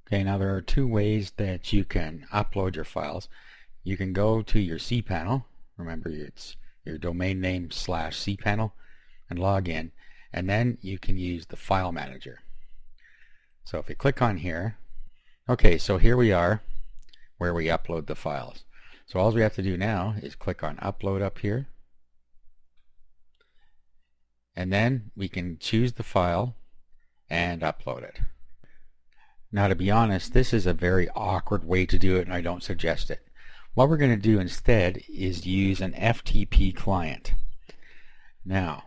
Okay, now there are two ways that you can upload your files. You can go to your cPanel, remember it's your domain name / cPanel, and log in, and then you can use the file manager. So if you click on here, okay, so here we are where we upload the files. So all we have to do now is click on upload up here, and then we can choose the file and upload it. Now, to be honest, this is a very awkward way to do it, and I don't suggest it. What we're going to do instead is use an FTP client. Now,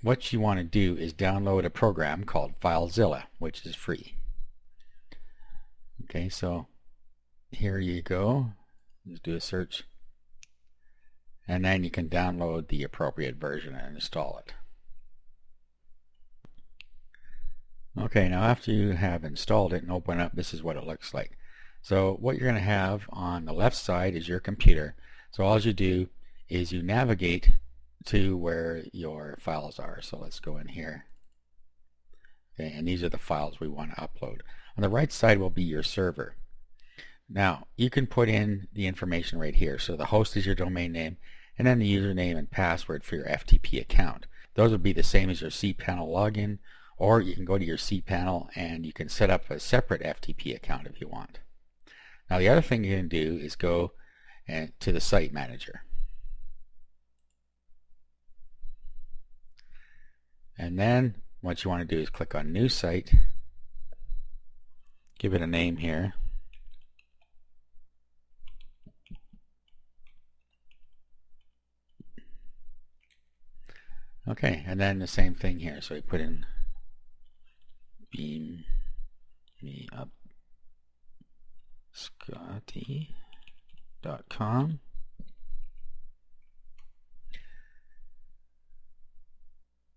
what you want to do is download a program called FileZilla, which is free. Okay, so here you go. Just do a search, and then you can download the appropriate version and install it. Okay, now after you have installed it and open up, this is what it looks like. So what you're going to have on the left side is your computer. So all you do is you navigate to where your files are. So let's go in here. Okay, and these are the files we want to upload. On the right side will be your server. Now you can put in the information right here. So the host is your domain name, and then the username and password for your FTP account. Those would be the same as your cPanel login, or you can go to your cPanel and you can set up a separate FTP account if you want. Now the other thing you can do is go to the site manager. And then what you want to do is click on new site, give it a name here. Okay, and then the same thing here. So you put in Beam Me Up Scotty.com.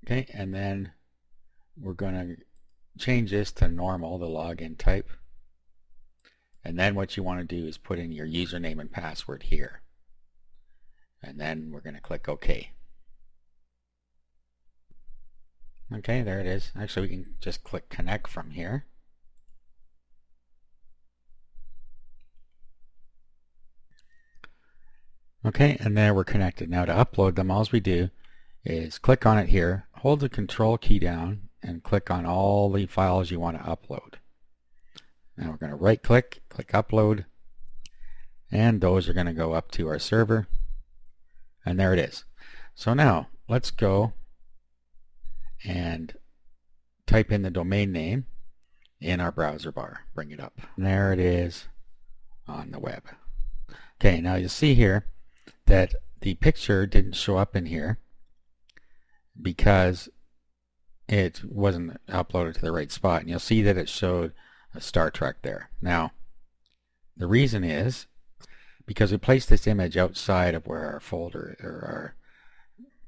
Okay, and then we're going to change this to normal, the login type. And then what you want to do is put in your username and password here. And then we're going to click OK. Okay, there it is. Actually, we can just click connect from here. Okay, and there we're connected. Now to upload them, all we do is click on it here, hold the control key down, and click on all the files you want to upload. Now we're going to right click, click upload, and those are going to go up to our server. And there it is. So now let's go and type in the domain name in our browser bar. Bring it up. And there it is on the web. Okay, now you'll see here that the picture didn't show up in here because it wasn't uploaded to the right spot. And you'll see that it showed a Star Trek there. Now, the reason is because we placed this image outside of where our folder or our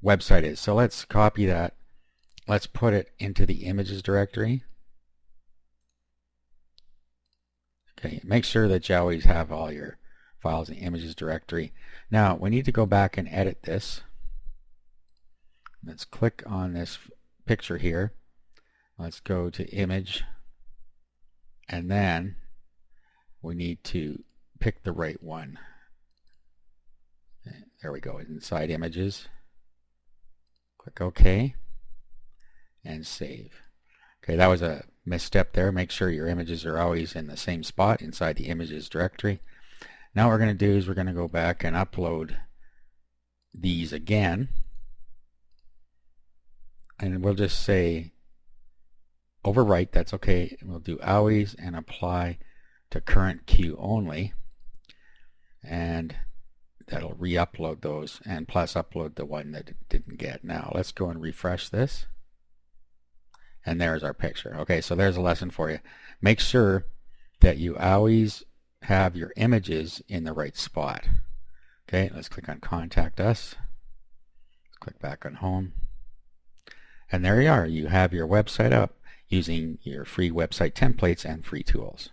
website is. So let's copy that. Let's put it into the images directory. Okay, make sure that you always have all your files in the images directory. Now we need to go back and edit this. Let's click on this picture here. Let's go to image, and then we need to pick the right one. Okay, there we go, inside images. Click OK and save. Okay, that was a misstep there. Make sure your images are always in the same spot inside the images directory. Now what we're going to do is we're going to go back and upload these again, and we'll just say overwrite, that's okay. We'll do always and apply to current queue only, and that'll re-upload those, and plus upload the one that it didn't get. Now let's go and refresh this, and there's our picture. Okay, so there's a lesson for you. Make sure that you always have your images in the right spot. Okay, let's click on Contact Us. Let's click back on Home. And there you are. You have your website up using your free website templates and free tools.